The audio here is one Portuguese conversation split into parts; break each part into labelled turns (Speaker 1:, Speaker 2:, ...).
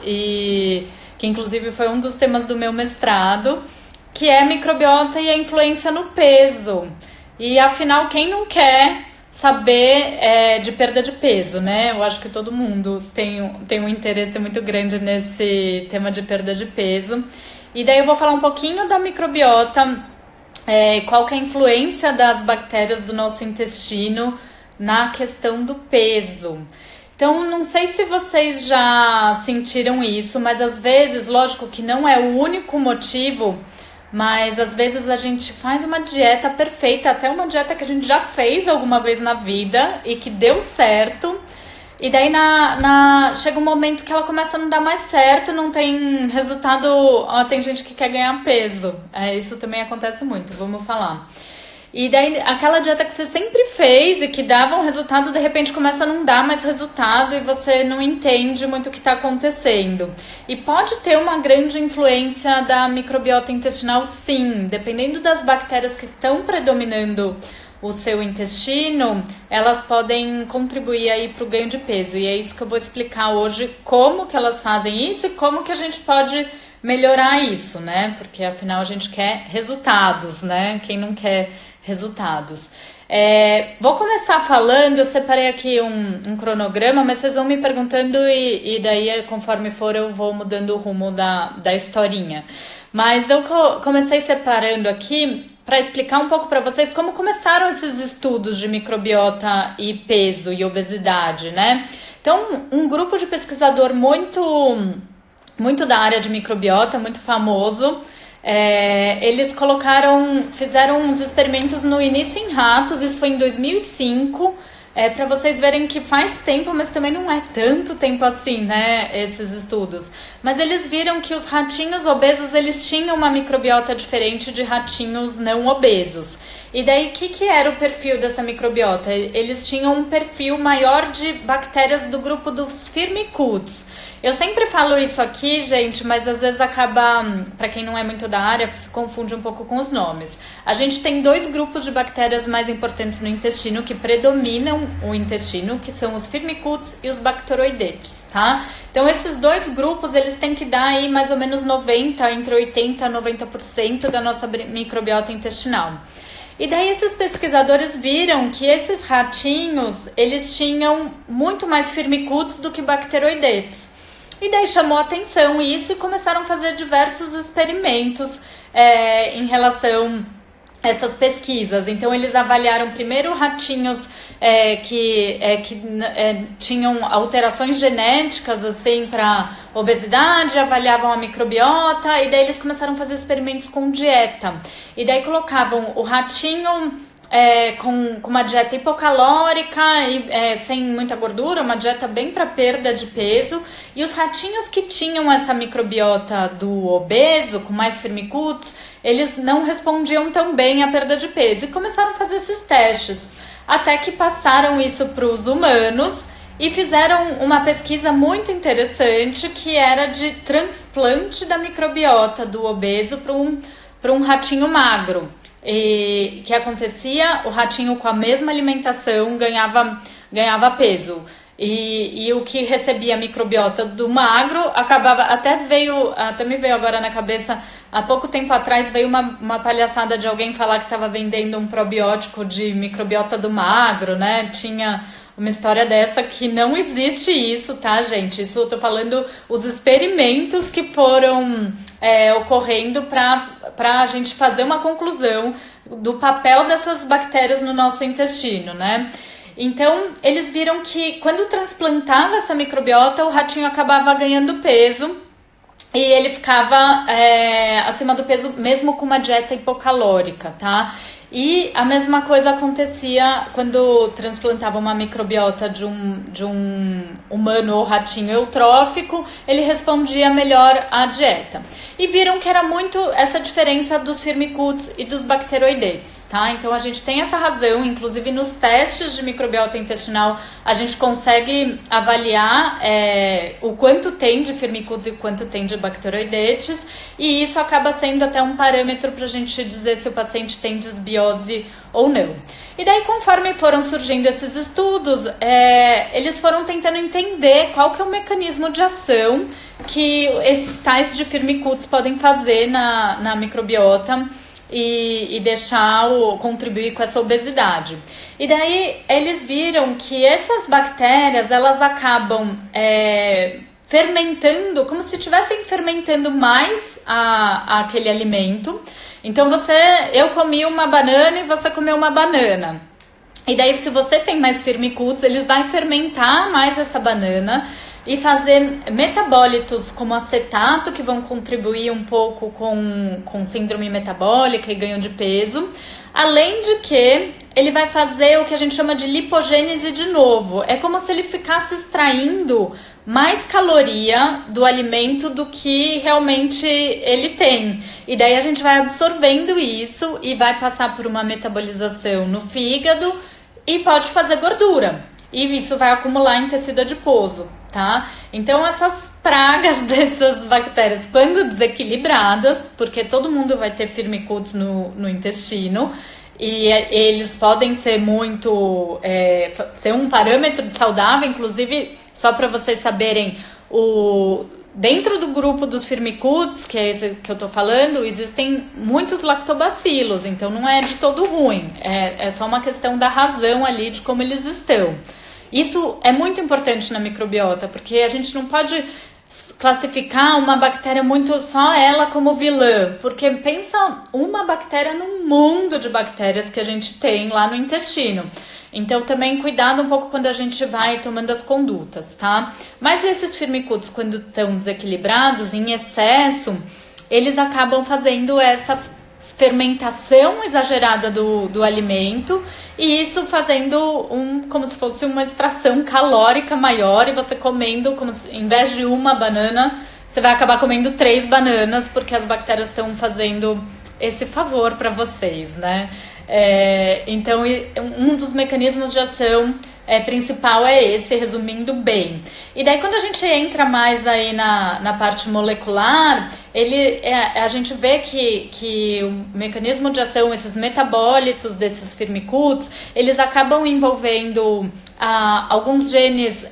Speaker 1: e que inclusive foi um dos temas do meu mestrado, que é microbiota e a influência no peso. E afinal, quem não quer saber de perda de peso, né? Eu acho que todo mundo tem um interesse muito grande nesse tema de perda de peso. E daí eu vou falar um pouquinho da microbiota, qual que é a influência das bactérias do nosso intestino na questão do peso. Então, não sei se vocês já sentiram isso, mas às vezes, lógico que não é o único motivo, mas às vezes a gente faz uma dieta perfeita, até uma dieta que a gente já fez alguma vez na vida e que deu certo. E daí chega um momento que ela começa a não dar mais certo, não tem resultado. Tem gente que quer ganhar peso. Isso também acontece muito, vamos falar. E daí aquela dieta que você sempre fez e que dava um resultado, de repente começa a não dar mais resultado e você não entende muito o que está acontecendo. E pode ter uma grande influência da microbiota intestinal, sim, dependendo das bactérias que estão predominando o seu intestino, elas podem contribuir aí para o ganho de peso. E é isso que eu vou explicar hoje, como que elas fazem isso e como que a gente pode melhorar isso, né? Porque afinal a gente quer resultados, né? Quem não quer resultados? Vou começar falando, eu separei aqui um cronograma, mas vocês vão me perguntando e daí, conforme for, eu vou mudando o rumo da historinha. Mas eu comecei separando aqui para explicar um pouco para vocês como começaram esses estudos de microbiota e peso e obesidade, né? Então, um grupo de pesquisador muito da área de microbiota, muito famoso, eles fizeram uns experimentos no início em ratos, isso foi em 2005, para vocês verem que faz tempo, mas também não é tanto tempo assim, né, esses estudos. Mas eles viram que os ratinhos obesos, eles tinham uma microbiota diferente de ratinhos não obesos. E daí, o que era o perfil dessa microbiota? Eles tinham um perfil maior de bactérias do grupo dos Firmicutes. Eu sempre falo isso aqui, gente, mas às vezes acaba, para quem não é muito da área, se confunde um pouco com os nomes. A gente tem dois grupos de bactérias mais importantes no intestino que predominam o intestino, que são os Firmicutes e os Bacteroidetes, tá? Então esses dois grupos, eles têm que dar aí mais ou menos entre 80% a 90% da nossa microbiota intestinal. E daí esses pesquisadores viram que esses ratinhos, eles tinham muito mais Firmicutes do que Bacteroidetes. E daí chamou a atenção isso e começaram a fazer diversos experimentos em relação a essas pesquisas. Então eles avaliaram primeiro ratinhos que tinham alterações genéticas assim para obesidade, avaliavam a microbiota e daí eles começaram a fazer experimentos com dieta. E daí colocavam o ratinho com uma dieta hipocalórica e sem muita gordura, uma dieta bem para perda de peso, e os ratinhos que tinham essa microbiota do obeso, com mais Firmicutes, eles não respondiam tão bem à perda de peso e começaram a fazer esses testes, até que passaram isso para os humanos e fizeram uma pesquisa muito interessante que era de transplante da microbiota do obeso para um ratinho magro. E que acontecia, o ratinho com a mesma alimentação ganhava peso. E o que recebia a microbiota do magro acabava, até me veio agora na cabeça, há pouco tempo atrás veio uma palhaçada de alguém falar que estava vendendo um probiótico de microbiota do magro, né? Tinha uma história dessa que não existe isso, tá, gente? Isso eu tô falando os experimentos que foram ocorrendo para a gente fazer uma conclusão do papel dessas bactérias no nosso intestino, né? Então, eles viram que quando transplantava essa microbiota, o ratinho acabava ganhando peso e ele ficava acima do peso mesmo com uma dieta hipocalórica, tá? E a mesma coisa acontecia quando transplantavam uma microbiota de um humano ou ratinho eutrófico, ele respondia melhor à dieta. E viram que era muito essa diferença dos Firmicutes e dos Bacteroidetes, tá? Então a gente tem essa razão, inclusive nos testes de microbiota intestinal, a gente consegue avaliar o quanto tem de Firmicutes e o quanto tem de Bacteroidetes, e isso acaba sendo até um parâmetro para a gente dizer se o paciente tem desbiose microbiose ou não. E daí, conforme foram surgindo esses estudos, eles foram tentando entender qual que é o mecanismo de ação que esses tais de firmicutes podem fazer na microbiota e contribuir com essa obesidade. E daí eles viram que essas bactérias, elas acabam fermentando, como se estivessem fermentando mais aquele alimento. Então eu comi uma banana e você comeu uma banana. E daí, se você tem mais firmicutes, eles vão fermentar mais essa banana e fazer metabólitos como acetato, que vão contribuir um pouco com síndrome metabólica e ganho de peso. Além de que ele vai fazer o que a gente chama de lipogênese de novo. É como se ele ficasse extraindo mais caloria do alimento do que realmente ele tem. E daí a gente vai absorvendo isso e vai passar por uma metabolização no fígado e pode fazer gordura. E isso vai acumular em tecido adiposo, tá? Então essas pragas dessas bactérias, quando desequilibradas, porque todo mundo vai ter firmicutes no intestino, e eles podem ser ser um parâmetro de saudável, inclusive, só para vocês saberem, dentro do grupo dos firmicutes, que é esse que eu tô falando, existem muitos lactobacilos, então não é de todo ruim, é só uma questão da razão ali de como eles estão. Isso é muito importante na microbiota, porque a gente não pode classificar uma bactéria muito só ela como vilã, porque pensa uma bactéria no mundo de bactérias que a gente tem lá no intestino. Então também cuidado um pouco quando a gente vai tomando as condutas, tá? Mas esses firmicutes, quando estão desequilibrados, em excesso, eles acabam fazendo essa fermentação exagerada do alimento, e isso fazendo como se fosse uma extração calórica maior, e você comendo, em vez de uma banana, você vai acabar comendo 3 bananas, porque as bactérias estão fazendo esse favor para vocês, né? Então, um dos mecanismos de ação principal é esse, resumindo bem. E daí, quando a gente entra mais aí na parte molecular, a gente vê que o mecanismo de ação, esses metabólitos desses firmicutes, eles acabam envolvendo alguns genes,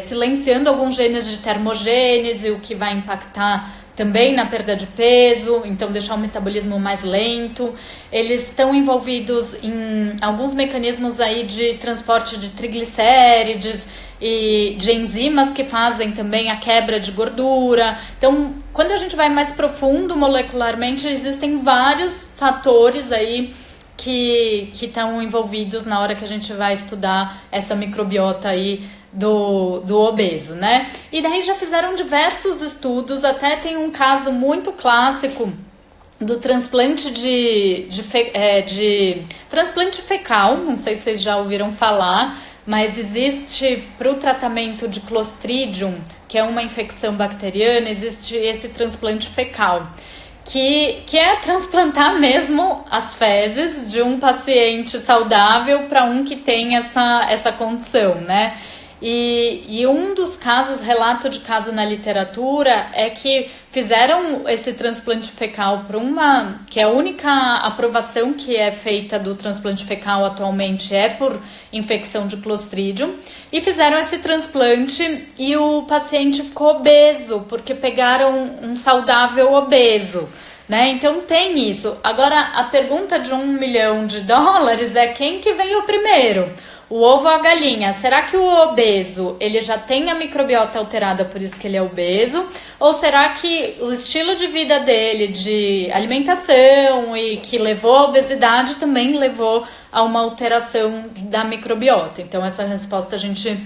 Speaker 1: silenciando alguns genes de termogênese, o que vai impactar também na perda de peso, então deixar o metabolismo mais lento. Eles estão envolvidos em alguns mecanismos aí de transporte de triglicérides e de enzimas que fazem também a quebra de gordura. Então, quando a gente vai mais profundo molecularmente, existem vários fatores aí que estão envolvidos na hora que a gente vai estudar essa microbiota aí do obeso, né? E daí já fizeram diversos estudos, até tem um caso muito clássico do transplante de transplante fecal, não sei se vocês já ouviram falar, mas existe para o tratamento de Clostridium, que é uma infecção bacteriana, existe esse transplante fecal, que é transplantar mesmo as fezes de um paciente saudável para um que tem essa condição, né? E um dos casos, relato de caso na literatura, é que fizeram esse transplante fecal para que a única aprovação que é feita do transplante fecal atualmente é por infecção de Clostridium, e fizeram esse transplante e o paciente ficou obeso, porque pegaram um saudável obeso, né? Então tem isso. Agora, a pergunta de $1 milhão é quem que veio primeiro? O ovo ou a galinha? Será que o obeso, ele já tem a microbiota alterada, por isso que ele é obeso? Ou será que o estilo de vida dele, de alimentação e que levou à obesidade, também levou a uma alteração da microbiota? Então essa resposta a gente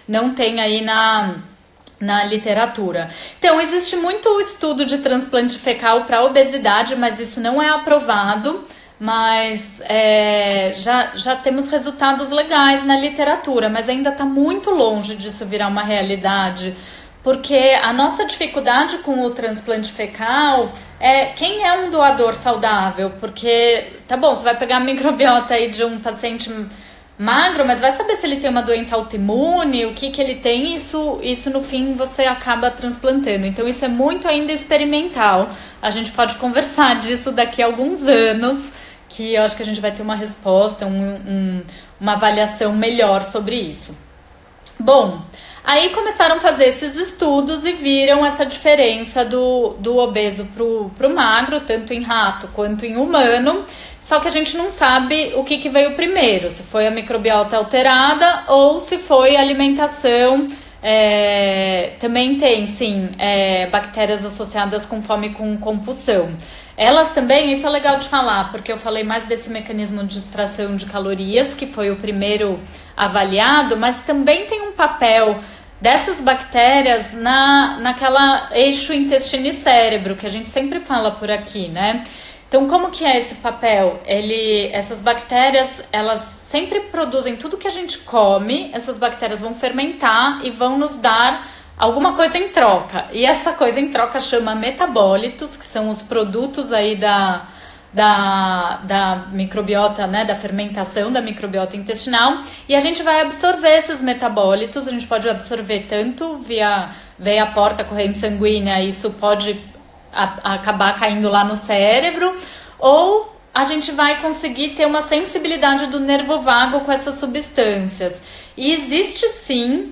Speaker 1: não tem aí na literatura. Então existe muito estudo de transplante fecal para obesidade, mas isso não é aprovado. Mas já temos resultados legais na literatura, mas ainda está muito longe disso virar uma realidade, porque a nossa dificuldade com o transplante fecal é quem é um doador saudável, porque, tá bom, você vai pegar a microbiota aí de um paciente magro, mas vai saber se ele tem uma doença autoimune, o que ele tem, isso no fim você acaba transplantando. Então isso é muito ainda experimental, a gente pode conversar disso daqui a alguns anos, que eu acho que a gente vai ter uma resposta, uma avaliação melhor sobre isso. Bom, aí começaram a fazer esses estudos e viram essa diferença do obeso pro magro, tanto em rato quanto em humano, só que a gente não sabe o que veio primeiro, se foi a microbiota alterada ou se foi a alimentação. Também tem, sim, bactérias associadas com fome e com compulsão. Elas também, isso é legal de falar, porque eu falei mais desse mecanismo de extração de calorias, que foi o primeiro avaliado, mas também tem um papel dessas bactérias naquela eixo intestino e cérebro, que a gente sempre fala por aqui, né? Então, como que é esse papel? Essas bactérias, elas sempre produzem tudo que a gente come, essas bactérias vão fermentar e vão nos dar alguma coisa em troca. E essa coisa em troca chama metabólitos, que são os produtos aí da microbiota, né, da fermentação da microbiota intestinal, e a gente vai absorver esses metabólitos. A gente pode absorver tanto via veia porta, corrente sanguínea, isso pode acabar caindo lá no cérebro, ou a gente vai conseguir ter uma sensibilidade do nervo vago com essas substâncias. E existe sim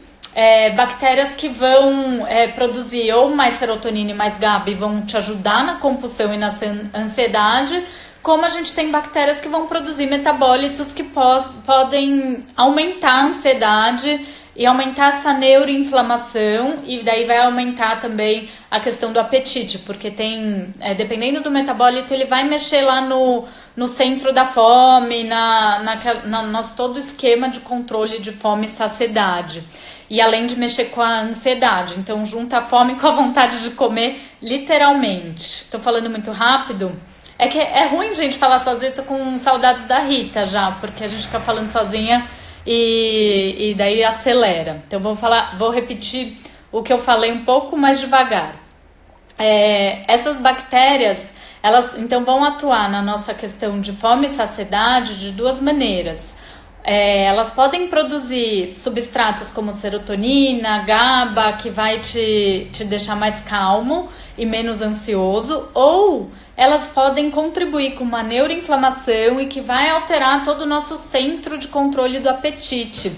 Speaker 1: bactérias que vão produzir ou mais serotonina e mais GABA e vão te ajudar na compulsão e na ansiedade, como a gente tem bactérias que vão produzir metabólitos que podem aumentar a ansiedade e aumentar essa neuroinflamação, e daí vai aumentar também a questão do apetite, porque dependendo do metabólito, ele vai mexer lá no centro da fome, no nosso todo esquema de controle de fome e saciedade. E além de mexer com a ansiedade, então junta a fome com a vontade de comer, literalmente. Tô falando muito rápido. É que é ruim, gente, falar sozinha, tô com saudades da Rita já, porque a gente fica falando sozinha e daí acelera. Então vou repetir o que eu falei um pouco mais devagar. Essas bactérias, elas então vão atuar na nossa questão de fome e saciedade de duas maneiras. Elas podem produzir substratos como serotonina, GABA, que vai te deixar mais calmo e menos ansioso, ou elas podem contribuir com uma neuroinflamação e que vai alterar todo o nosso centro de controle do apetite.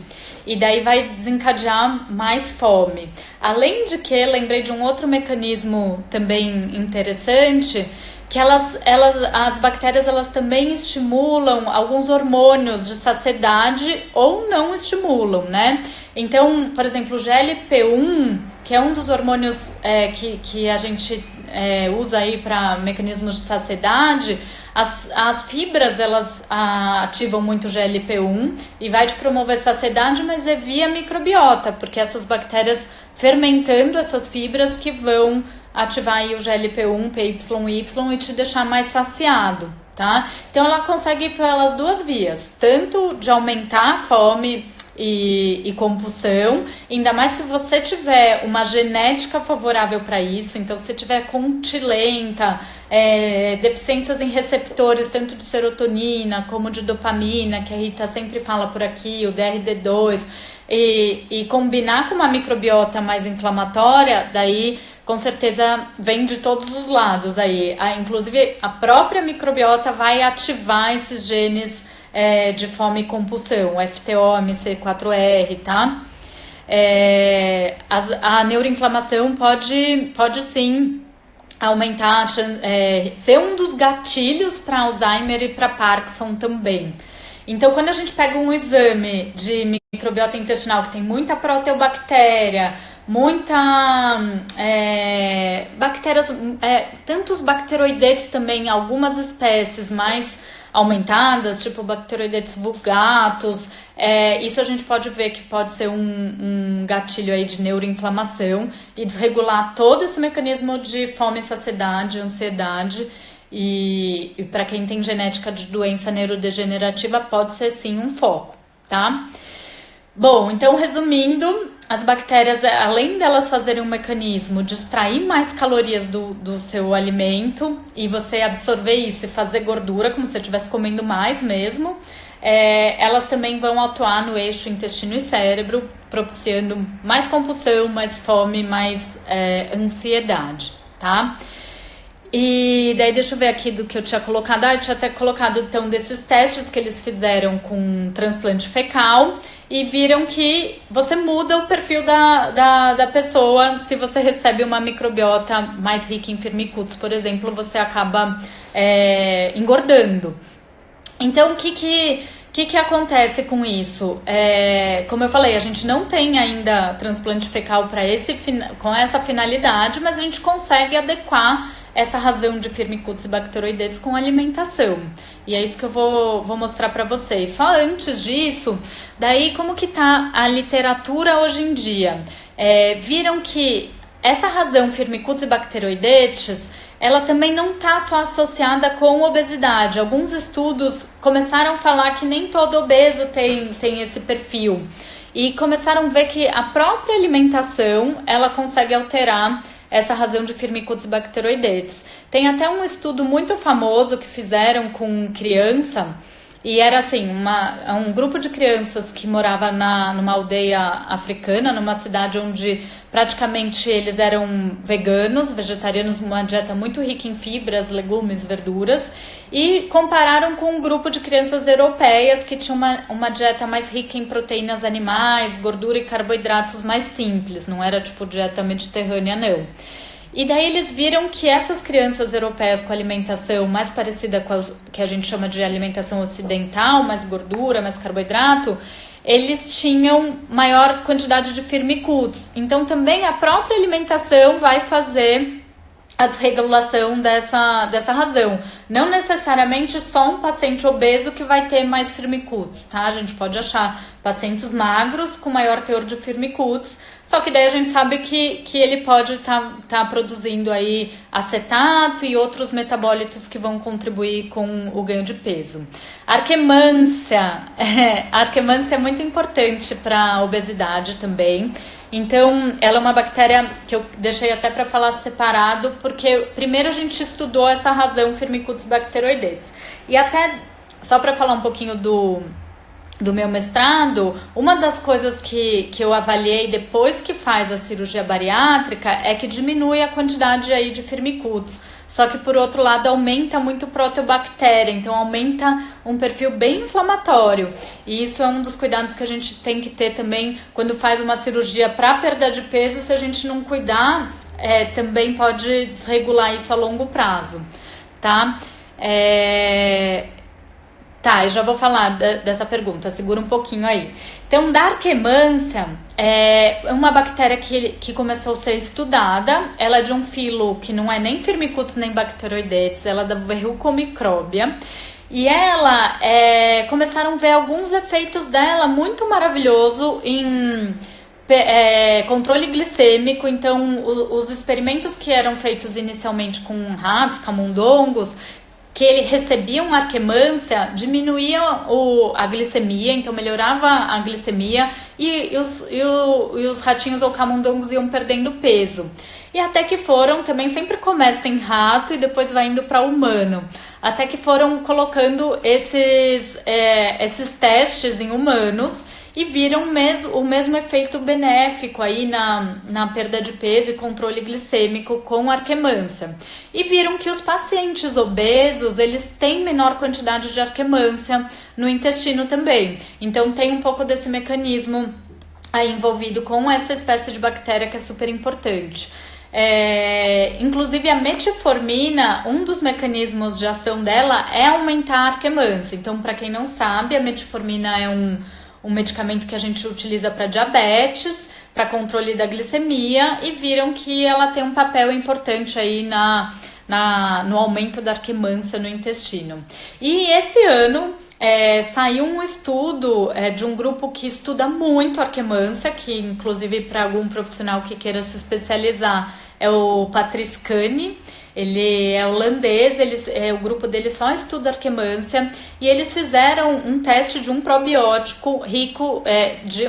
Speaker 1: E daí vai desencadear mais fome. Além de que, lembrei de um outro mecanismo também interessante, que as bactérias elas também estimulam alguns hormônios de saciedade ou não estimulam, né? Então, por exemplo, o GLP-1, que é um dos hormônios que a gente usa aí para mecanismos de saciedade, as fibras elas ativam muito o GLP-1 e vai te promover saciedade, mas é via microbiota, porque essas bactérias fermentando essas fibras que vão ativar aí o GLP-1, PYY e te deixar mais saciado, tá? Então ela consegue ir pelas duas vias, tanto de aumentar a fome e compulsão, ainda mais se você tiver uma genética favorável para isso. Então, se tiver contilenta, deficiências em receptores, tanto de serotonina como de dopamina, que a Rita sempre fala por aqui, o DRD2, e combinar com uma microbiota mais inflamatória, daí com certeza vem de todos os lados aí. Inclusive, a própria microbiota vai ativar esses genes de fome e compulsão, FTO, MC4R, tá? A neuroinflamação pode sim aumentar, ser um dos gatilhos para Alzheimer e para Parkinson também. Então, quando a gente pega um exame de microbiota intestinal que tem muita proteobactéria, bactérias, tantos bacteroidetes também, algumas espécies mais aumentadas, tipo bacteroidetes vulgatus, isso a gente pode ver que pode ser um gatilho aí de neuroinflamação e desregular todo esse mecanismo de fome, saciedade, ansiedade. E para quem tem genética de doença neurodegenerativa, pode ser sim um foco, tá? Bom, então resumindo, as bactérias, além delas fazerem um mecanismo de extrair mais calorias do seu alimento e você absorver isso e fazer gordura, como se você estivesse comendo mais mesmo, elas também vão atuar no eixo intestino e cérebro, propiciando mais compulsão, mais fome, mais ansiedade, tá? E daí deixa eu ver aqui do que eu tinha colocado. Eu tinha até colocado então desses testes que eles fizeram com transplante fecal e viram que você muda o perfil da pessoa. Se você recebe uma microbiota mais rica em firmicutes, por exemplo, você acaba engordando. Então, o que acontece com isso? Como eu falei, a gente não tem ainda transplante fecal com essa finalidade, mas a gente consegue adequar essa razão de firmicutes e bacteroidetes com alimentação. E é isso que eu vou mostrar para vocês. Só antes disso, daí como que tá a literatura hoje em dia? Viram que essa razão firmicutes e bacteroidetes, ela também não está só associada com obesidade. Alguns estudos começaram a falar que nem todo obeso tem esse perfil. E começaram a ver que a própria alimentação, ela consegue alterar essa razão de firmicutes e bacteroidetes. Tem até um estudo muito famoso que fizeram com criança, e era assim, um grupo de crianças que morava numa aldeia africana, numa cidade onde praticamente eles eram veganos, vegetarianos, uma dieta muito rica em fibras, legumes, verduras, e compararam com um grupo de crianças europeias que tinham uma dieta mais rica em proteínas animais, gordura e carboidratos mais simples, não era tipo dieta mediterrânea, não. E daí eles viram que essas crianças europeias com alimentação mais parecida com que a gente chama de alimentação ocidental, mais gordura, mais carboidrato, eles tinham maior quantidade de firmicutes. Então também a própria alimentação vai fazer a desregulação dessa razão. Não necessariamente só um paciente obeso que vai ter mais firmicutes, tá? A gente pode achar pacientes magros com maior teor de firmicutes, só que daí a gente sabe que ele pode estar produzindo aí acetato e outros metabólitos que vão contribuir com o ganho de peso. Arquemância. A arquemância é muito importante para a obesidade também. Então, ela é uma bactéria que eu deixei até para falar separado, porque primeiro a gente estudou essa razão firmicutes bacteroidetes. E até, só para falar um pouquinho do meu mestrado, uma das coisas que eu avaliei depois que faz a cirurgia bariátrica é que diminui a quantidade aí de firmicutes. Só que, por outro lado, aumenta muito proteobactéria, então aumenta um perfil bem inflamatório. E isso é um dos cuidados que a gente tem que ter também quando faz uma cirurgia para perda de peso. Se a gente não cuidar, também pode desregular isso a longo prazo, tá? Tá, eu já vou falar dessa pergunta, segura um pouquinho aí. Então, da Arquemância é uma bactéria que começou a ser estudada. Ela é de um filo que não é nem firmicutes nem bacteroidetes, ela é da Verrucomicrobia. E ela, começaram a ver alguns efeitos dela muito maravilhoso em controle glicêmico. Então, os experimentos que eram feitos inicialmente com ratos, camundongos, que ele recebiam arquemância, diminuíam a glicemia, então melhorava a glicemia e os ratinhos ou camundongos iam perdendo peso. E até que foram, também sempre começa em rato e depois vai indo para humano, até que foram colocando esses testes em humanos e viram o mesmo efeito benéfico aí na perda de peso e controle glicêmico com arquemância. E viram que os pacientes obesos, eles têm menor quantidade de arquemância no intestino também. Então tem um pouco desse mecanismo aí envolvido com essa espécie de bactéria que é super importante. Inclusive a metformina, um dos mecanismos de ação dela é aumentar a arquemância. Então, para quem não sabe, a metformina é um medicamento que a gente utiliza para diabetes, para controle da glicemia, e viram que ela tem um papel importante aí no aumento da arquemância no intestino. E esse ano saiu um estudo de um grupo que estuda muito arquemância, que inclusive para algum profissional que queira se especializar é o Patrice Cani. Ele é holandês, o grupo dele só estuda arquemância, e eles fizeram um teste de um probiótico rico,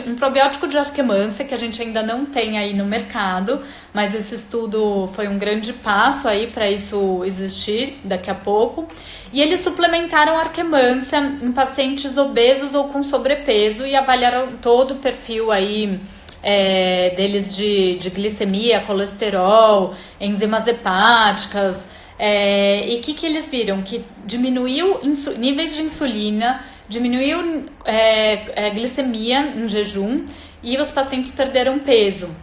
Speaker 1: um probiótico de arquemância, que a gente ainda não tem aí no mercado, mas esse estudo foi um grande passo aí para isso existir daqui a pouco. E eles suplementaram arquemância em pacientes obesos ou com sobrepeso e avaliaram todo o perfil aí deles de glicemia, colesterol, enzimas hepáticas, E o que eles viram? Que diminuiu níveis de insulina, diminuiu glicemia em jejum e os pacientes perderam peso,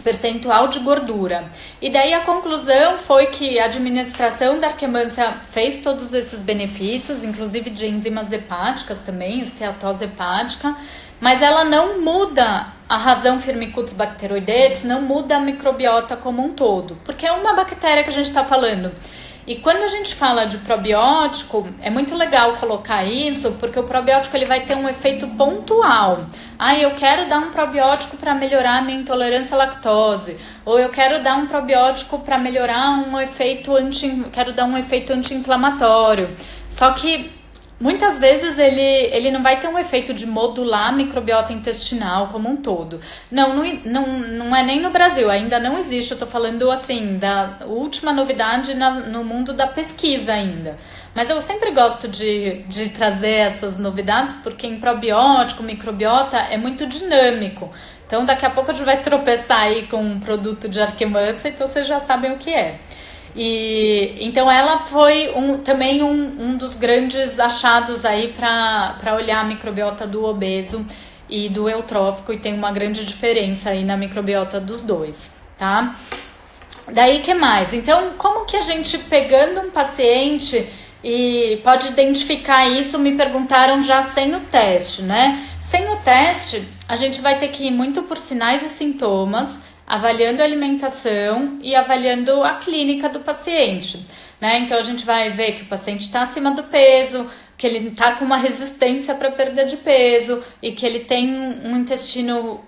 Speaker 1: percentual de gordura. E daí a conclusão foi que a administração da Arquemansia fez todos esses benefícios, inclusive de enzimas hepáticas também, esteatose hepática, mas ela não muda a razão Firmicutes bacteroidetes, não muda a microbiota como um todo, porque é uma bactéria que a gente está falando. E quando a gente fala de probiótico, é muito legal colocar isso, porque o probiótico ele vai ter um efeito pontual. Eu quero dar um probiótico para melhorar a minha intolerância à lactose, ou eu quero dar um probiótico para melhorar quero dar um efeito anti-inflamatório. Só que muitas vezes ele não vai ter um efeito de modular a microbiota intestinal como um todo. Não é nem no Brasil, ainda não existe. Eu estou falando assim, da última novidade no mundo da pesquisa ainda. Mas eu sempre gosto de trazer essas novidades, porque em probiótico, microbiota é muito dinâmico. Então daqui a pouco a gente vai tropeçar aí com um produto de Arquemansia, então vocês já sabem o que é. Então ela foi também um dos grandes achados aí para olhar a microbiota do obeso e do eutrófico, e tem uma grande diferença aí na microbiota dos dois, tá? Daí, que mais? Então, como que a gente, pegando um paciente, e pode identificar isso? Me perguntaram já sem o teste, né? Sem o teste, a gente vai ter que ir muito por sinais e sintomas, avaliando a alimentação e avaliando a clínica do paciente, né? Então a gente vai ver que o paciente está acima do peso, que ele está com uma resistência para perda de peso e que ele tem um intestino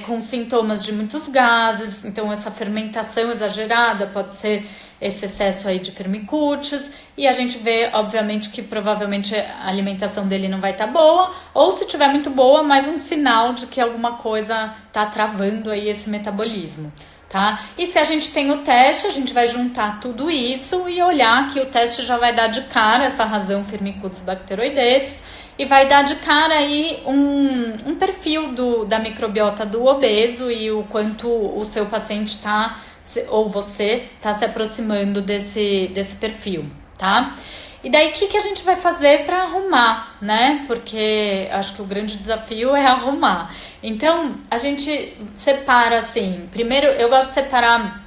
Speaker 1: com sintomas de muitos gases. Então essa fermentação exagerada pode ser esse excesso aí de Firmicutes, e a gente vê, obviamente, que provavelmente a alimentação dele não vai estar boa, ou se tiver muito boa, mais um sinal de que alguma coisa está travando aí esse metabolismo, tá? E se a gente tem o teste, a gente vai juntar tudo isso e olhar que o teste já vai dar de cara essa razão Firmicutes bacteroidetes, e vai dar de cara aí um perfil da microbiota do obeso e o quanto o seu paciente está, ou você está se aproximando desse perfil, tá? E daí, o que a gente vai fazer para arrumar, né? Porque acho que o grande desafio é arrumar. Então, a gente separa assim. Primeiro, eu gosto de separar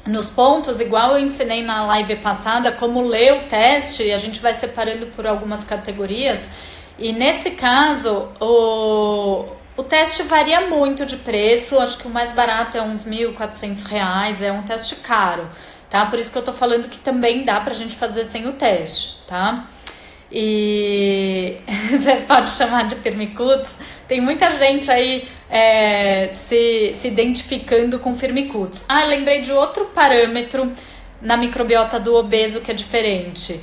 Speaker 1: nos pontos, igual eu ensinei na live passada, como ler o teste, e a gente vai separando por algumas categorias. E nesse caso, o teste varia muito de preço. Acho que o mais barato é uns R$1.400, é um teste caro, tá? Por isso que eu tô falando que também dá pra gente fazer sem o teste, tá? E você pode chamar de Firmicutes. Tem muita gente aí se identificando com Firmicutes. Lembrei de outro parâmetro na microbiota do obeso que é diferente.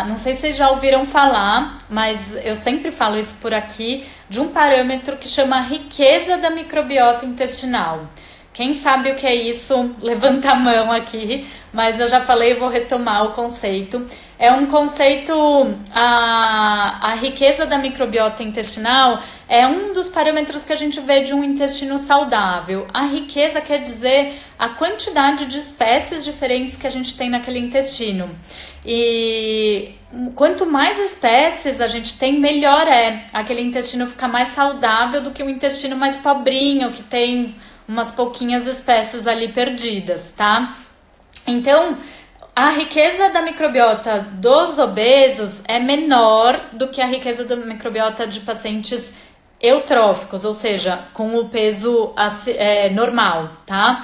Speaker 1: Não sei se vocês já ouviram falar, mas eu sempre falo isso por aqui, de um parâmetro que chama riqueza da microbiota intestinal. Quem sabe o que é isso, levanta a mão aqui, mas eu já falei e vou retomar o conceito. É um conceito, a riqueza da microbiota intestinal é um dos parâmetros que a gente vê de um intestino saudável. A riqueza quer dizer a quantidade de espécies diferentes que a gente tem naquele intestino. E quanto mais espécies a gente tem, melhor é. Aquele intestino fica mais saudável do que um intestino mais pobrinho, que tem umas pouquinhas espécies ali perdidas, tá? Então, a riqueza da microbiota dos obesos é menor do que a riqueza da microbiota de pacientes eutróficos, ou seja, com o peso normal, tá?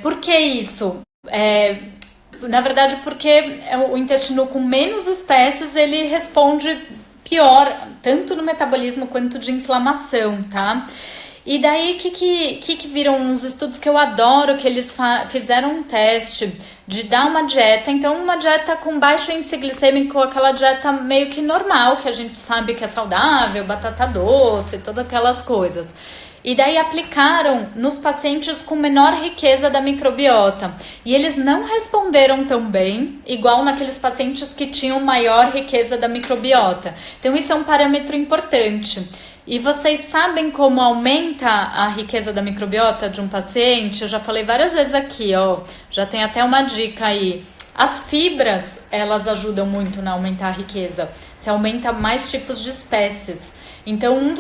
Speaker 1: Por que isso? Na verdade, porque o intestino com menos espécies, ele responde pior, tanto no metabolismo quanto de inflamação, tá? E daí, que viram uns estudos que eu adoro, que eles fizeram um teste de dar uma dieta, então uma dieta com baixo índice glicêmico, aquela dieta meio que normal, que a gente sabe que é saudável, batata doce, todas aquelas coisas. E daí aplicaram nos pacientes com menor riqueza da microbiota. E eles não responderam tão bem, igual naqueles pacientes que tinham maior riqueza da microbiota. Então isso é um parâmetro importante. E vocês sabem como aumenta a riqueza da microbiota de um paciente? Eu já falei várias vezes aqui, ó, já tem até uma dica aí. As fibras, elas ajudam muito na aumentar a riqueza. Você aumenta mais tipos de espécies. Então,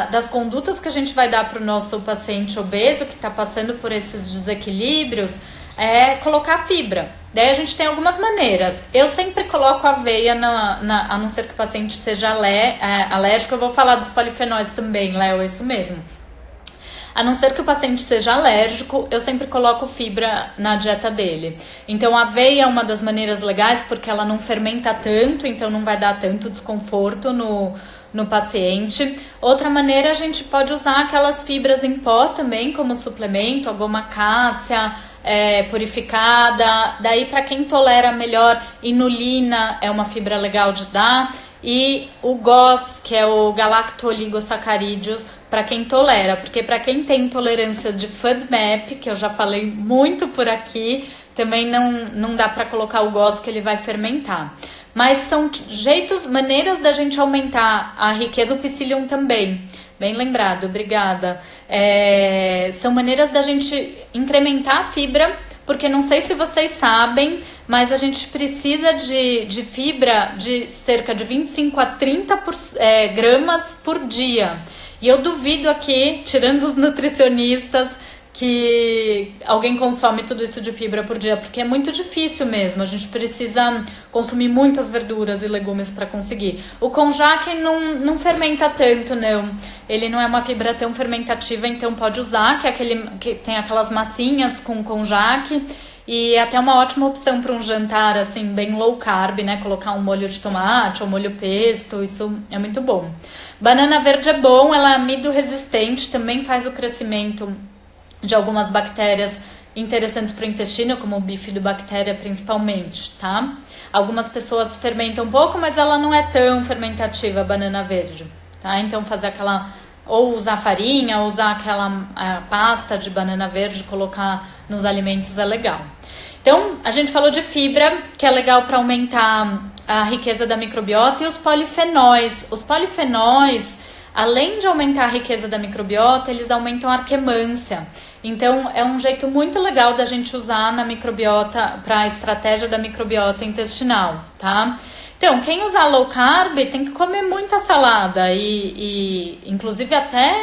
Speaker 1: das condutas que a gente vai dar para o nosso paciente obeso, que está passando por esses desequilíbrios, é colocar fibra. Daí a gente tem algumas maneiras. Eu sempre coloco aveia, a não ser que o paciente seja alérgico. Eu vou falar dos polifenóis também, Léo, é isso mesmo. A não ser que o paciente seja alérgico, eu sempre coloco fibra na dieta dele. Então a aveia é uma das maneiras legais, porque ela não fermenta tanto, então não vai dar tanto desconforto no paciente. Outra maneira, a gente pode usar aquelas fibras em pó também, como suplemento, a goma cássia, purificada. Daí, para quem tolera melhor, inulina é uma fibra legal de dar. E o GOS, que é o galacto-oligosacarídeos, para quem tolera. Porque para quem tem intolerância de FODMAP, que eu já falei muito por aqui, também não dá para colocar o GOS, que ele vai fermentar. Mas são maneiras da gente aumentar a riqueza, o psyllium também. Bem lembrado, obrigada. São maneiras da gente incrementar a fibra, porque não sei se vocês sabem, mas a gente precisa de fibra de cerca de 25 a 30 gramas por dia. E eu duvido aqui, tirando os nutricionistas, que alguém consome tudo isso de fibra por dia, porque é muito difícil mesmo. A gente precisa consumir muitas verduras e legumes para conseguir. O konjac não fermenta tanto, não. Ele não é uma fibra tão fermentativa, então pode usar, que tem aquelas massinhas com konjac. E é até uma ótima opção para um jantar, assim, bem low carb, né? Colocar um molho de tomate ou molho pesto, isso é muito bom. Banana verde é bom, ela é amido resistente, também faz o crescimento de algumas bactérias interessantes para o intestino, como o bifidobactéria principalmente, tá? Algumas pessoas fermentam um pouco, mas ela não é tão fermentativa, a banana verde, tá? Então fazer ou usar farinha, ou usar aquela pasta de banana verde, colocar nos alimentos é legal. Então, a gente falou de fibra, que é legal para aumentar a riqueza da microbiota, e os polifenóis. Os polifenóis, além de aumentar a riqueza da microbiota, eles aumentam a arquemância. Então, é um jeito muito legal da gente usar na microbiota, para a estratégia da microbiota intestinal, tá? Então, quem usar low carb tem que comer muita salada e inclusive até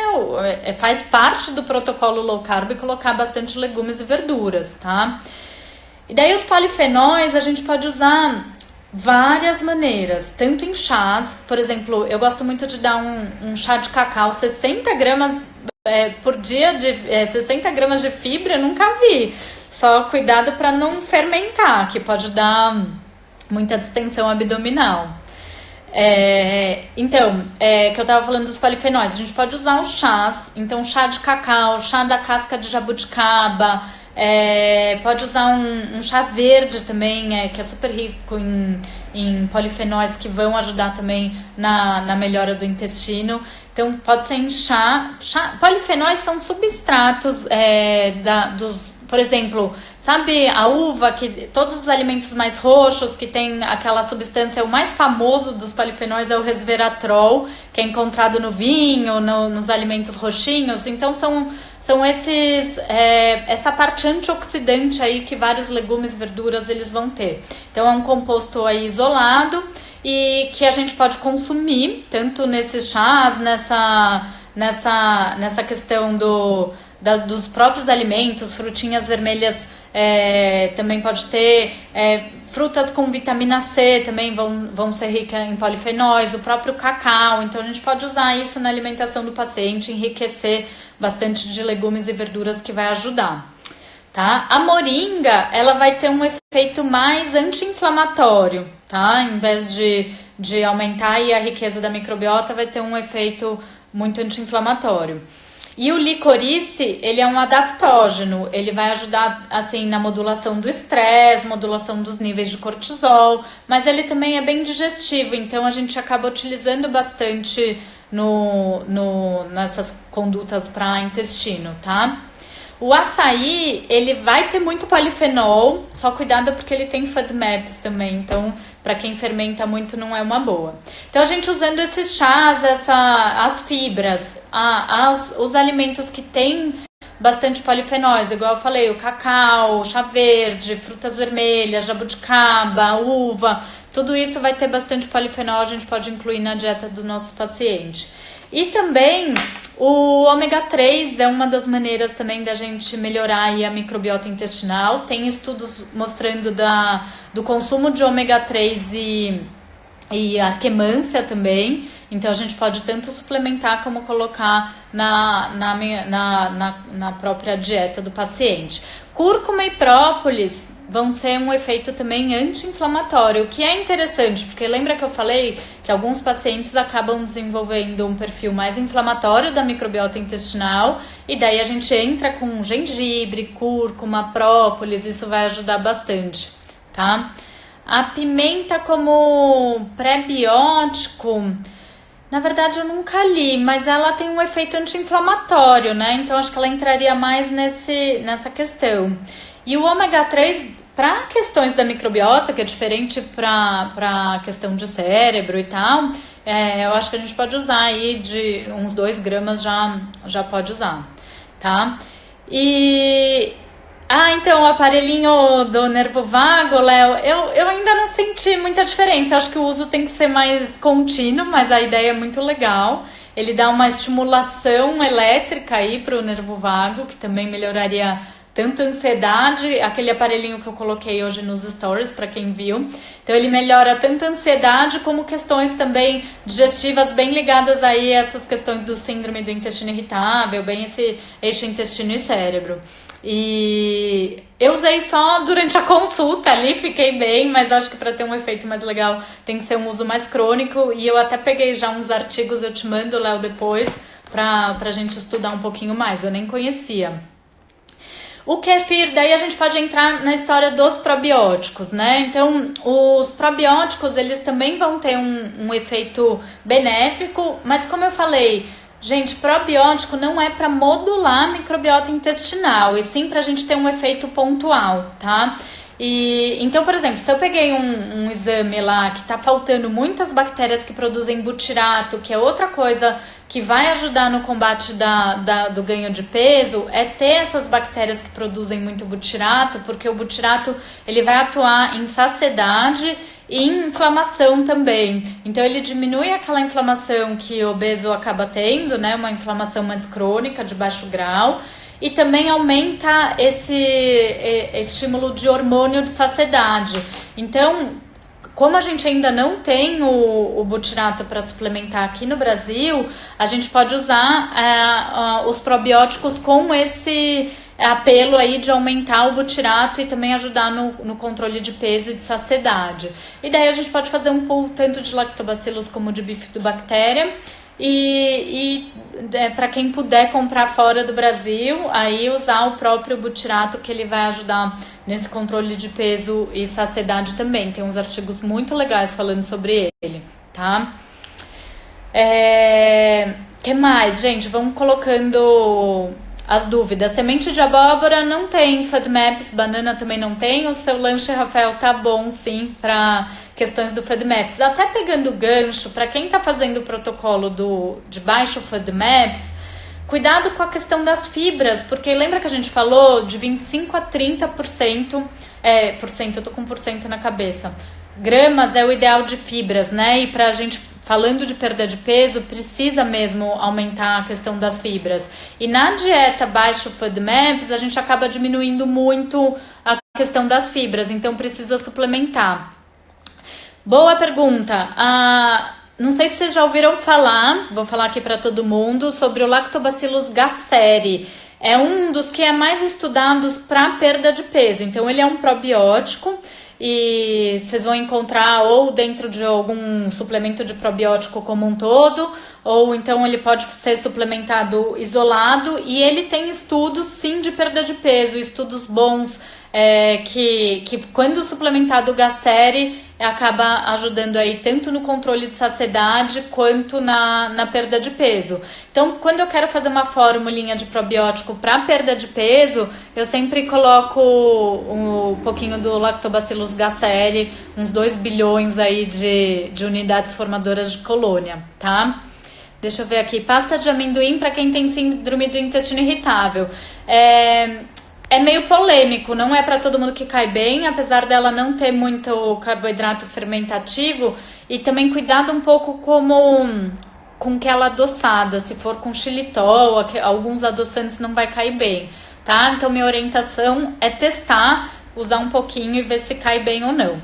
Speaker 1: faz parte do protocolo low carb colocar bastante legumes e verduras, tá? E daí os polifenóis a gente pode usar várias maneiras, tanto em chás, por exemplo, eu gosto muito de dar um chá de cacau, 60 gramas por dia, 60 gramas de fibra, eu nunca vi. Só cuidado para não fermentar, que pode dar muita distensão abdominal. Que eu tava falando dos polifenóis, a gente pode usar os chás, então chá de cacau, chá da casca de jabuticaba, pode usar um chá verde também, que é super rico em polifenóis, que vão ajudar também na melhora do intestino. Então pode ser em chá. Polifenóis são substratos por exemplo, sabe a uva, que todos os alimentos mais roxos que tem aquela substância, o mais famoso dos polifenóis é o resveratrol, que é encontrado no vinho, nos alimentos roxinhos. Então são essa parte antioxidante aí que vários legumes e verduras eles vão ter. Então é um composto aí isolado e que a gente pode consumir tanto nesses chás, nessa questão dos próprios alimentos, frutinhas vermelhas, também pode ter, frutas com vitamina C também vão ser ricas em polifenóis, o próprio cacau. Então a gente pode usar isso na alimentação do paciente, enriquecer bastante de legumes e verduras, que vai ajudar, tá? A moringa, ela vai ter um efeito mais anti-inflamatório, tá? Em vez de aumentar aí a riqueza da microbiota, vai ter um efeito muito anti-inflamatório. E o licorice, ele é um adaptógeno, ele vai ajudar assim na modulação do estresse, modulação dos níveis de cortisol, mas ele também é bem digestivo, então a gente acaba utilizando bastante nessas condutas para intestino, tá? O açaí, ele vai ter muito polifenol, só cuidado porque ele tem FODMAPs também, então para quem fermenta muito não é uma boa. Então a gente usando esses chás, as fibras, os alimentos que têm bastante polifenóis, igual eu falei, o cacau, o chá verde, frutas vermelhas, jabuticaba, uva, tudo isso vai ter bastante polifenol, a gente pode incluir na dieta do nosso paciente. E também o ômega 3 é uma das maneiras também da gente melhorar aí a microbiota intestinal. Tem estudos mostrando do consumo de ômega 3 e a quemância também. Então a gente pode tanto suplementar como colocar na própria dieta do paciente. Cúrcuma e própolis vão ter um efeito também anti-inflamatório, o que é interessante, porque lembra que eu falei que alguns pacientes acabam desenvolvendo um perfil mais inflamatório da microbiota intestinal, e daí a gente entra com gengibre, cúrcuma, própolis, isso vai ajudar bastante, tá? A pimenta como pré-biótico, na verdade eu nunca li, mas ela tem um efeito anti-inflamatório, né? Então acho que ela entraria mais nessa questão. E o ômega 3, para questões da microbiota, que é diferente para questão de cérebro e tal, eu acho que a gente pode usar aí de uns 2 gramas já pode usar, tá? Então o aparelhinho do nervo vago, Léo, eu ainda não senti muita diferença. Acho que o uso tem que ser mais contínuo, mas a ideia é muito legal. Ele dá uma estimulação elétrica aí para o nervo vago, que também melhoraria tanto a ansiedade, aquele aparelhinho que eu coloquei hoje nos stories, para quem viu. Então ele melhora tanto a ansiedade como questões também digestivas bem ligadas aí a essas questões do síndrome do intestino irritável, bem esse eixo intestino e cérebro. E eu usei só durante a consulta ali, fiquei bem, mas acho que para ter um efeito mais legal tem que ser um uso mais crônico. E eu até peguei já uns artigos, eu te mando, Léo, depois, pra gente estudar um pouquinho mais, eu nem conhecia. O kefir, daí a gente pode entrar na história dos probióticos, né? Então, os probióticos, eles também vão ter um efeito benéfico, mas como eu falei, gente, probiótico não é para modular a microbiota intestinal, e sim para a gente ter um efeito pontual, tá? Então, por exemplo, se eu peguei um exame lá que tá faltando muitas bactérias que produzem butirato, que é outra coisa que vai ajudar no combate do ganho de peso, é ter essas bactérias que produzem muito butirato, porque o butirato ele vai atuar em saciedade e em inflamação também. Então ele diminui aquela inflamação que o obeso acaba tendo, né? Uma inflamação mais crônica, de baixo grau. E também aumenta esse estímulo de hormônio de saciedade. Então, como a gente ainda não tem o butirato para suplementar aqui no Brasil, a gente pode usar os probióticos com esse apelo aí de aumentar o butirato e também ajudar no controle de peso e de saciedade. E daí a gente pode fazer um pool tanto de lactobacillus como de bifidobactéria. E para quem puder comprar fora do Brasil, aí usar o próprio butirato, que ele vai ajudar nesse controle de peso e saciedade também. Tem uns artigos muito legais falando sobre ele, tá? Que mais, gente? Vamos colocando as dúvidas. Semente de abóbora não tem FODMAPs, banana também não tem. O seu lanche, Rafael, tá bom sim para questões do FODMAPs. Até pegando o gancho, para quem tá fazendo o protocolo de baixo FODMAPs, cuidado com a questão das fibras, porque lembra que a gente falou de 25 a 30%, eu tô com porcento na cabeça, gramas é o ideal de fibras, né? E pra gente, falando de perda de peso, precisa mesmo aumentar a questão das fibras. E na dieta baixo FODMAPs, a gente acaba diminuindo muito a questão das fibras, então precisa suplementar. Boa pergunta. Não sei se vocês já ouviram falar, vou falar aqui para todo mundo, sobre o Lactobacillus gasseri. É um dos que é mais estudados para perda de peso. Então, ele é um probiótico e vocês vão encontrar ou dentro de algum suplemento de probiótico como um todo, ou então ele pode ser suplementado isolado, e ele tem estudos sim de perda de peso, estudos bons que quando suplementado o Gasseri acaba ajudando aí tanto no controle de saciedade quanto na perda de peso. Então, quando eu quero fazer uma formulinha de probiótico para perda de peso, eu sempre coloco um pouquinho do Lactobacillus gasseri, uns 2 bilhões aí de unidades formadoras de colônia, tá? Deixa eu ver aqui, pasta de amendoim para quem tem síndrome do intestino irritável. É meio polêmico, não é para todo mundo que cai bem, apesar dela não ter muito carboidrato fermentativo, e também cuidado um pouco com que ela é adoçada, se for com xilitol, alguns adoçantes não vai cair bem, tá? Então minha orientação é testar, usar um pouquinho e ver se cai bem ou não.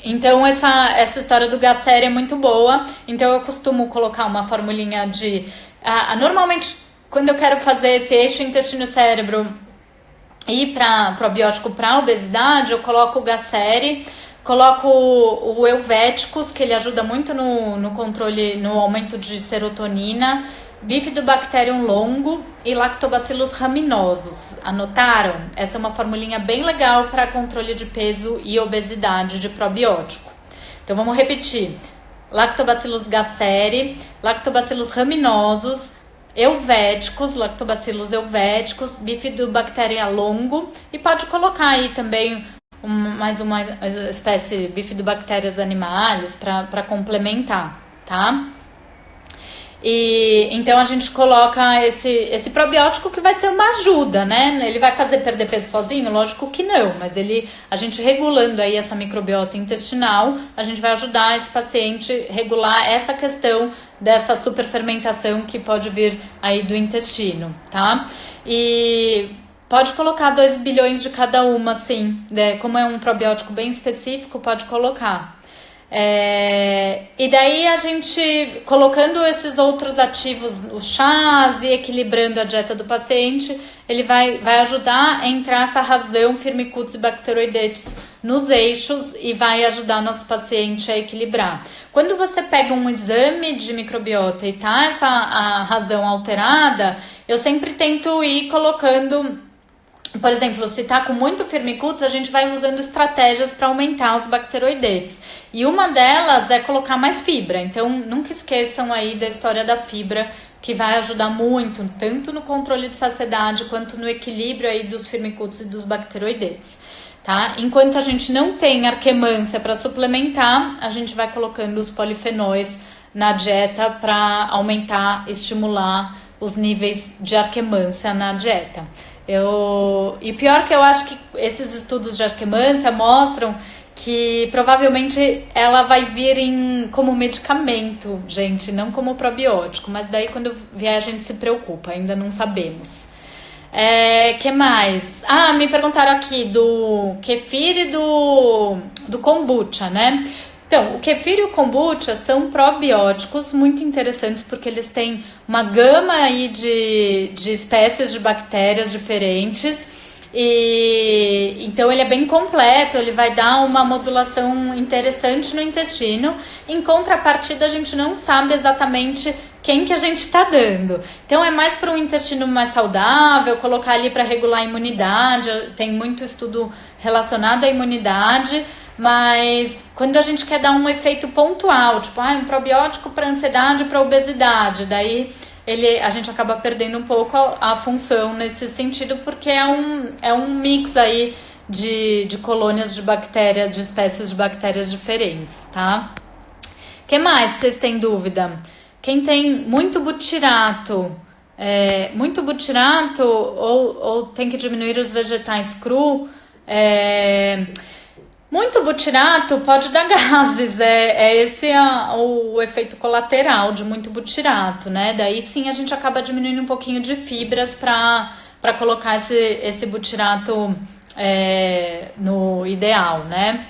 Speaker 1: Então essa história do Gasseri é muito boa, então eu costumo colocar uma formulinha de... normalmente, quando eu quero fazer esse eixo intestino-cérebro e para probiótico para obesidade, eu coloco o Gasseri, coloco o Helvéticos, que ele ajuda muito no controle, no aumento de serotonina, Bifidobacterium longo e Lactobacillus raminosus. Anotaram? Essa é uma formulinha bem legal para controle de peso e obesidade de probiótico. Então vamos repetir: Lactobacillus gasseri, Lactobacillus raminosus, Helvéticos, Lactobacillus helvéticos, Bifidobacteria longo, e pode colocar aí também mais uma espécie Bifidobacterias animalis para complementar, tá? E então a gente coloca esse probiótico que vai ser uma ajuda, né? Ele vai fazer perder peso sozinho? Lógico que não, mas a gente regulando aí essa microbiota intestinal, a gente vai ajudar esse paciente a regular essa questão dessa superfermentação que pode vir aí do intestino, tá? E pode colocar 2 bilhões de cada uma, sim, né? Como é um probiótico bem específico, pode colocar. E daí a gente, colocando esses outros ativos, os chás, e equilibrando a dieta do paciente, ele vai ajudar a entrar essa razão Firmicutes e Bacteroidetes nos eixos e vai ajudar nosso paciente a equilibrar. Quando você pega um exame de microbiota e tá a razão alterada, eu sempre tento ir colocando... Por exemplo, se tá com muito Firmicutes, a gente vai usando estratégias para aumentar os bacteroidetes. E uma delas é colocar mais fibra. Então, nunca esqueçam aí da história da fibra, que vai ajudar muito, tanto no controle de saciedade, quanto no equilíbrio aí dos Firmicutes e dos bacteroidetes, tá? Enquanto a gente não tem arquemância para suplementar, a gente vai colocando os polifenóis na dieta para aumentar, estimular os níveis de arquemância na dieta. E pior que eu acho que esses estudos de arquemância mostram que provavelmente ela vai vir como medicamento, gente, não como probiótico, mas daí quando vier a gente se preocupa, ainda não sabemos. Que mais? Me perguntaram aqui do kefir e do kombucha, né? Então, o kefir e o kombucha são probióticos muito interessantes porque eles têm uma gama aí de espécies de bactérias diferentes, e então ele é bem completo, ele vai dar uma modulação interessante no intestino. Em contrapartida, a gente não sabe exatamente quem que a gente está dando. Então é mais para um intestino mais saudável, colocar ali para regular a imunidade, tem muito estudo relacionado à imunidade. Mas quando a gente quer dar um efeito pontual, tipo, um probiótico para ansiedade e para obesidade, daí a gente acaba perdendo um pouco a função nesse sentido, porque é um mix aí de colônias de bactérias, de espécies de bactérias diferentes, tá? O que mais vocês têm dúvida? Quem tem muito butirato, ou tem que diminuir os vegetais cru, muito butirato pode dar gases, esse o efeito colateral de muito butirato, né? Daí sim a gente acaba diminuindo um pouquinho de fibras para colocar esse butirato no ideal, né?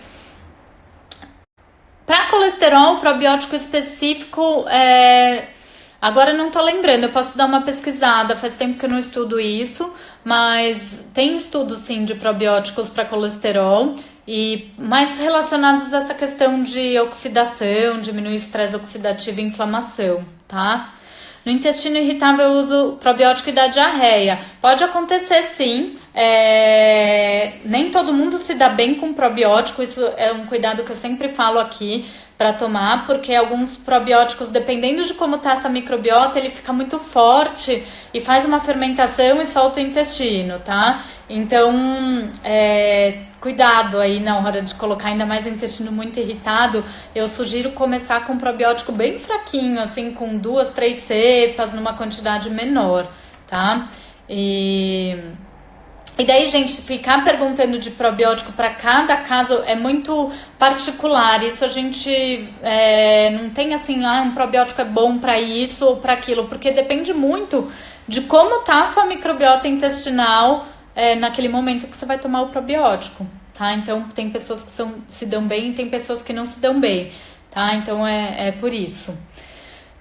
Speaker 1: Para colesterol, probiótico específico, agora eu não tô lembrando, eu posso dar uma pesquisada, faz tempo que eu não estudo isso, mas tem estudos sim de probióticos para colesterol, e mais relacionados a essa questão de oxidação, diminuir estresse oxidativo e inflamação, tá? No intestino irritável eu uso probiótico e da diarreia. Pode acontecer sim, nem todo mundo se dá bem com probiótico, isso é um cuidado que eu sempre falo aqui para tomar, porque alguns probióticos, dependendo de como tá essa microbiota, ele fica muito forte e faz uma fermentação e solta o intestino, tá? Então, cuidado aí na hora de colocar, ainda mais o intestino muito irritado. Eu sugiro começar com um probiótico bem fraquinho, assim, com 2, 3 cepas, numa quantidade menor, tá? E daí, gente, ficar perguntando de probiótico para cada caso é muito particular. Isso a gente não tem assim, um probiótico é bom para isso ou para aquilo, porque depende muito de como tá a sua microbiota intestinal naquele momento que você vai tomar o probiótico, tá? Então, tem pessoas que se dão bem e tem pessoas que não se dão bem, tá? Então, é por isso.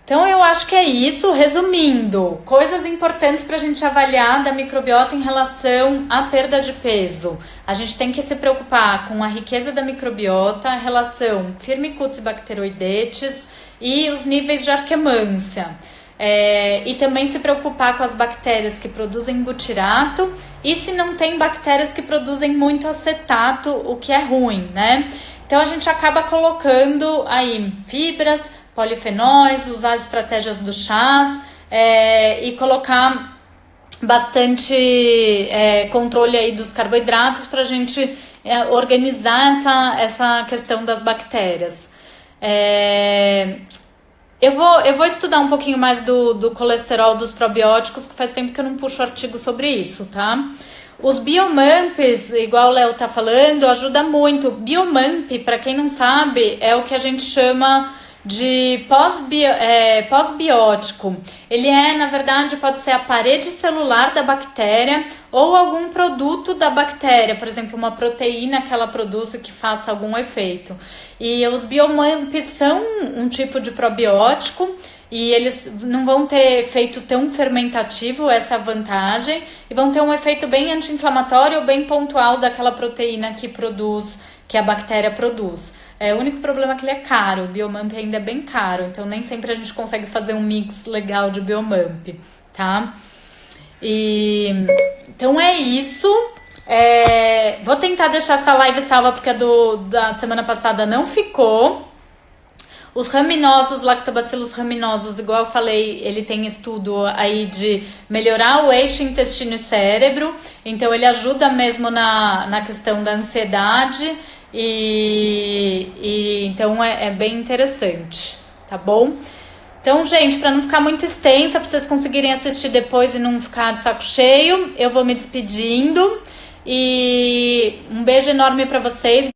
Speaker 1: Então, eu acho que é isso. Resumindo, coisas importantes para a gente avaliar da microbiota em relação à perda de peso. A gente tem que se preocupar com a riqueza da microbiota, a relação Firmicutes e Bacteroidetes e os níveis de Arquemância. E também se preocupar com as bactérias que produzem butirato e se não tem bactérias que produzem muito acetato, o que é ruim, né? Então, a gente acaba colocando aí fibras, polifenóis, usar as estratégias do chás e colocar bastante controle aí dos carboidratos para a gente organizar essa questão das bactérias. Eu vou estudar um pouquinho mais do colesterol dos probióticos, que faz tempo que eu não puxo artigo sobre isso, tá? Os biomamps, igual o Léo tá falando, ajuda muito. Biomamp, para quem não sabe, é o que a gente chama de pós-biótico. Ele na verdade, pode ser a parede celular da bactéria ou algum produto da bactéria, por exemplo, uma proteína que ela produz que faça algum efeito. E os biomamps são um tipo de probiótico e eles não vão ter efeito tão fermentativo, essa é a vantagem, e vão ter um efeito bem anti-inflamatório, bem pontual daquela proteína que a bactéria produz. O único problema é que ele é caro, o Biomamp ainda é bem caro, então nem sempre a gente consegue fazer um mix legal de Biomamp, tá? Então é isso. Vou tentar deixar essa live salva porque a da semana passada não ficou. Os raminosos, lactobacillus raminosos, igual eu falei, ele tem estudo aí de melhorar o eixo intestino e cérebro, então ele ajuda mesmo na questão da ansiedade. Então é bem interessante, tá bom? Então, gente, para não ficar muito extensa, para vocês conseguirem assistir depois e não ficar de saco cheio, eu vou me despedindo e um beijo enorme para vocês.